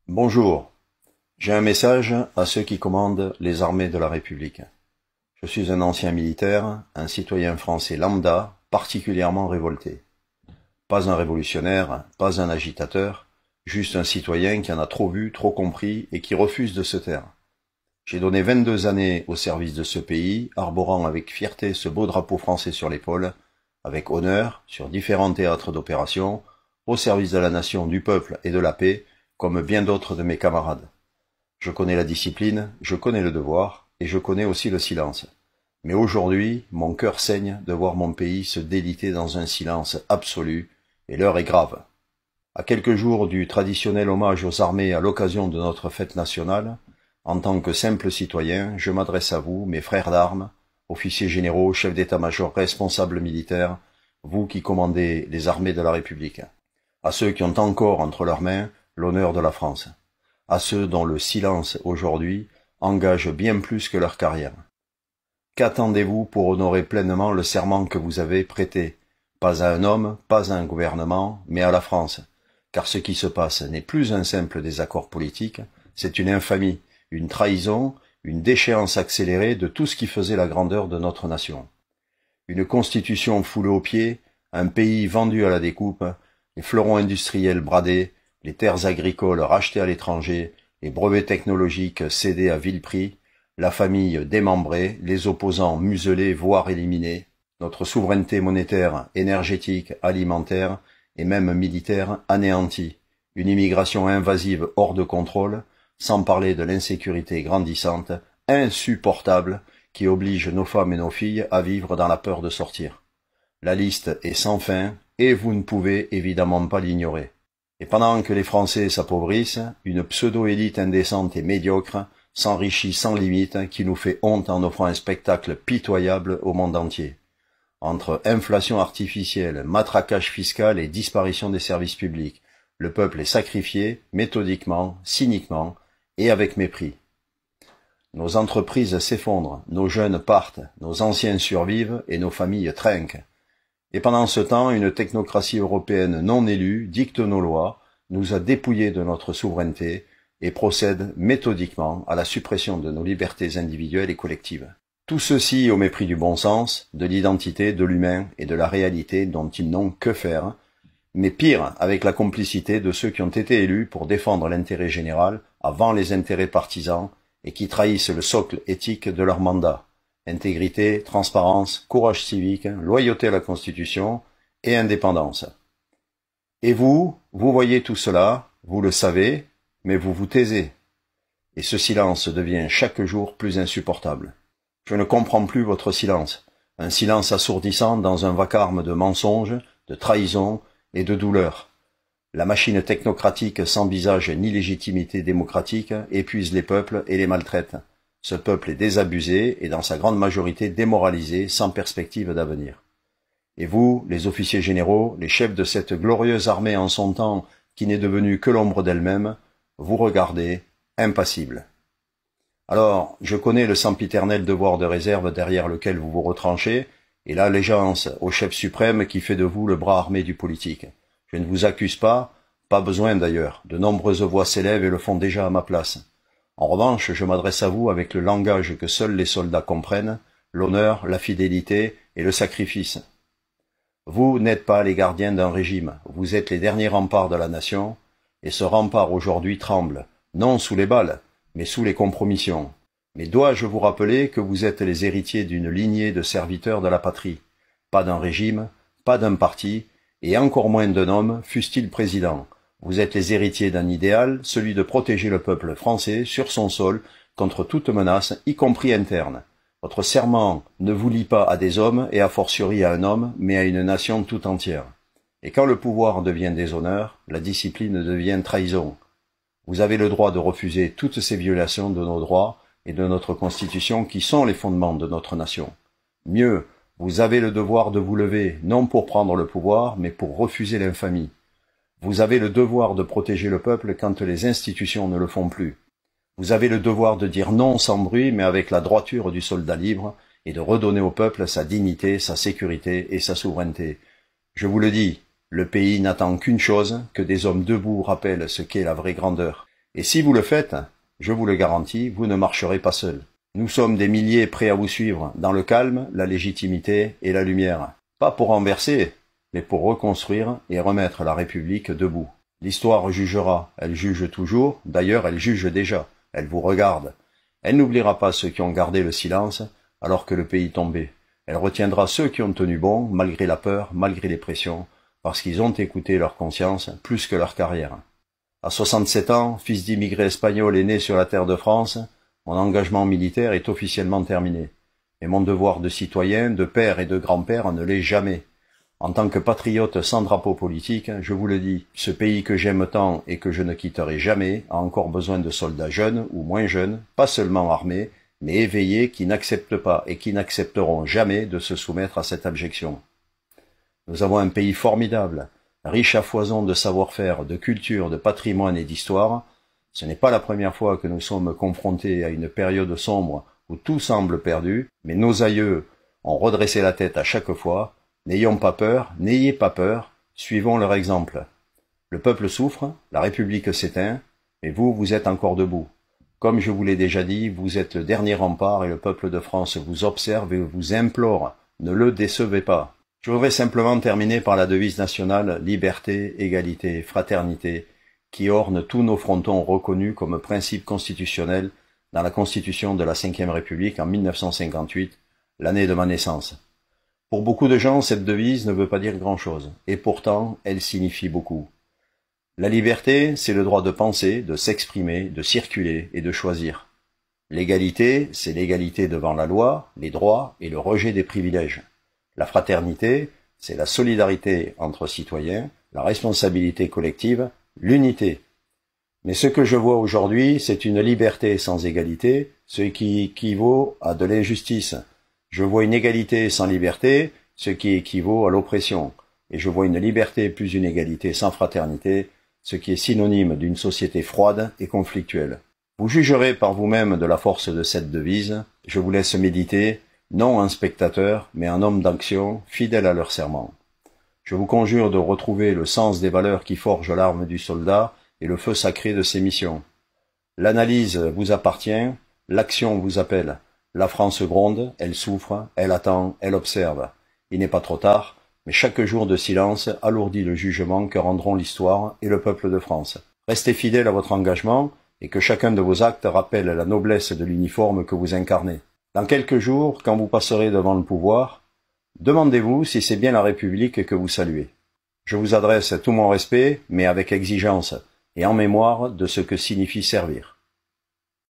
Bonjour, j'ai un message à ceux qui commandent les armées de la République. Je suis un ancien militaire, un citoyen français lambda, particulièrement révolté. Pas un révolutionnaire, pas un agitateur, juste un citoyen qui en a trop vu, trop compris et qui refuse de se taire. J'ai donné 22 années au service de ce pays, arborant avec fierté ce beau drapeau français sur l'épaule, avec honneur, sur différents théâtres d'opération, au service de la nation, du peuple et de la paix, comme bien d'autres de mes camarades. Je connais la discipline, je connais le devoir, et je connais aussi le silence. Mais aujourd'hui, mon cœur saigne de voir mon pays se déliter dans un silence absolu, et l'heure est grave. À quelques jours du traditionnel hommage aux armées à l'occasion de notre fête nationale, en tant que simple citoyen, je m'adresse à vous, mes frères d'armes, officiers généraux, chefs d'état-major, responsables militaires, vous qui commandez les armées de la République, à ceux qui ont encore entre leurs mains l'honneur de la France, à ceux dont le silence aujourd'hui engage bien plus que leur carrière. Qu'attendez-vous pour honorer pleinement le serment que vous avez prêté, pas à un homme, pas à un gouvernement, mais à la France, car ce qui se passe n'est plus un simple désaccord politique, c'est une infamie, une trahison, une déchéance accélérée de tout ce qui faisait la grandeur de notre nation. Une constitution foulée aux pieds, un pays vendu à la découpe, les fleurons industriels bradés, les terres agricoles rachetées à l'étranger, les brevets technologiques cédés à vil prix, la famille démembrée, les opposants muselés voire éliminés, notre souveraineté monétaire, énergétique, alimentaire et même militaire anéantie, une immigration invasive hors de contrôle, sans parler de l'insécurité grandissante, insupportable, qui oblige nos femmes et nos filles à vivre dans la peur de sortir. La liste est sans fin, et vous ne pouvez évidemment pas l'ignorer. Et pendant que les Français s'appauvrissent, une pseudo-élite indécente et médiocre s'enrichit sans limite qui nous fait honte en offrant un spectacle pitoyable au monde entier. Entre inflation artificielle, matraquage fiscal et disparition des services publics, le peuple est sacrifié méthodiquement, cyniquement et avec mépris. Nos entreprises s'effondrent, nos jeunes partent, nos anciens survivent et nos familles trinquent. Et pendant ce temps, une technocratie européenne non élue dicte nos lois, nous a dépouillés de notre souveraineté et procède méthodiquement à la suppression de nos libertés individuelles et collectives. Tout ceci au mépris du bon sens, de l'identité, de l'humain et de la réalité dont ils n'ont que faire, mais pire, avec la complicité de ceux qui ont été élus pour défendre l'intérêt général avant les intérêts partisans et qui trahissent le socle éthique de leur mandat. Intégrité, transparence, courage civique, loyauté à la Constitution et indépendance. Et vous voyez tout cela, vous le savez, mais vous vous taisez. Et ce silence devient chaque jour plus insupportable. Je ne comprends plus votre silence, un silence assourdissant dans un vacarme de mensonges, de trahisons et de douleur. La machine technocratique sans visage ni légitimité démocratique épuise les peuples et les maltraite. Ce peuple est désabusé et dans sa grande majorité démoralisé, sans perspective d'avenir. Et vous, les officiers généraux, les chefs de cette glorieuse armée en son temps qui n'est devenue que l'ombre d'elle-même, vous regardez, impassibles. Alors, je connais le sempiternel devoir de réserve derrière lequel vous vous retranchez, et l'allégeance au chef suprême qui fait de vous le bras armé du politique. Je ne vous accuse pas besoin d'ailleurs, de nombreuses voix s'élèvent et le font déjà à ma place. En revanche, je m'adresse à vous avec le langage que seuls les soldats comprennent, l'honneur, la fidélité et le sacrifice. Vous n'êtes pas les gardiens d'un régime, vous êtes les derniers remparts de la nation, et ce rempart aujourd'hui tremble, non sous les balles, mais sous les compromissions. Mais dois-je vous rappeler que vous êtes les héritiers d'une lignée de serviteurs de la patrie, pas d'un régime, pas d'un parti, et encore moins d'un homme, fût-il président. Vous êtes les héritiers d'un idéal, celui de protéger le peuple français sur son sol contre toute menace, y compris interne. Votre serment ne vous lie pas à des hommes et a fortiori à un homme, mais à une nation tout entière. Et quand le pouvoir devient déshonneur, la discipline devient trahison. Vous avez le droit de refuser toutes ces violations de nos droits et de notre Constitution qui sont les fondements de notre nation. Mieux, vous avez le devoir de vous lever, non pour prendre le pouvoir, mais pour refuser l'infamie. Vous avez le devoir de protéger le peuple quand les institutions ne le font plus. Vous avez le devoir de dire non sans bruit, mais avec la droiture du soldat libre, et de redonner au peuple sa dignité, sa sécurité et sa souveraineté. Je vous le dis, le pays n'attend qu'une chose, que des hommes debout rappellent ce qu'est la vraie grandeur. Et si vous le faites, je vous le garantis, vous ne marcherez pas seul. Nous sommes des milliers prêts à vous suivre, dans le calme, la légitimité et la lumière. Pas pour renverser, mais pour reconstruire et remettre la République debout. L'histoire jugera, elle juge toujours, d'ailleurs elle juge déjà, elle vous regarde. Elle n'oubliera pas ceux qui ont gardé le silence alors que le pays tombait. Elle retiendra ceux qui ont tenu bon, malgré la peur, malgré les pressions, parce qu'ils ont écouté leur conscience plus que leur carrière. À 67 ans, fils d'immigrés espagnols et né sur la terre de France, mon engagement militaire est officiellement terminé. Mais mon devoir de citoyen, de père et de grand-père ne l'est jamais. En tant que patriote sans drapeau politique, je vous le dis, ce pays que j'aime tant et que je ne quitterai jamais a encore besoin de soldats jeunes ou moins jeunes, pas seulement armés, mais éveillés qui n'acceptent pas et qui n'accepteront jamais de se soumettre à cette abjection. Nous avons un pays formidable, riche à foison de savoir-faire, de culture, de patrimoine et d'histoire. Ce n'est pas la première fois que nous sommes confrontés à une période sombre où tout semble perdu, mais nos aïeux ont redressé la tête à chaque fois. N'ayons pas peur, n'ayez pas peur, suivons leur exemple. Le peuple souffre, la République s'éteint, mais vous, vous êtes encore debout. Comme je vous l'ai déjà dit, vous êtes le dernier rempart et le peuple de France vous observe et vous implore. Ne le décevez pas. Je voudrais simplement terminer par la devise nationale « Liberté, égalité, fraternité » qui orne tous nos frontons reconnus comme principe constitutionnel dans la Constitution de la Ve République en 1958, l'année de ma naissance. Pour beaucoup de gens, cette devise ne veut pas dire grand-chose, et pourtant, elle signifie beaucoup. La liberté, c'est le droit de penser, de s'exprimer, de circuler et de choisir. L'égalité, c'est l'égalité devant la loi, les droits et le rejet des privilèges. La fraternité, c'est la solidarité entre citoyens, la responsabilité collective, l'unité. Mais ce que je vois aujourd'hui, c'est une liberté sans égalité, ce qui équivaut à de l'injustice. Je vois une égalité sans liberté, ce qui équivaut à l'oppression. Et je vois une liberté plus une égalité sans fraternité, ce qui est synonyme d'une société froide et conflictuelle. Vous jugerez par vous-même de la force de cette devise. Je vous laisse méditer, non un spectateur, mais un homme d'action, fidèle à leur serment. Je vous conjure de retrouver le sens des valeurs qui forgent l'arme du soldat et le feu sacré de ses missions. L'analyse vous appartient, l'action vous appelle. La France gronde, elle souffre, elle attend, elle observe. Il n'est pas trop tard, mais chaque jour de silence alourdit le jugement que rendront l'histoire et le peuple de France. Restez fidèles à votre engagement et que chacun de vos actes rappelle la noblesse de l'uniforme que vous incarnez. Dans quelques jours, quand vous passerez devant le pouvoir, demandez-vous si c'est bien la République que vous saluez. Je vous adresse tout mon respect, mais avec exigence, et en mémoire de ce que signifie servir.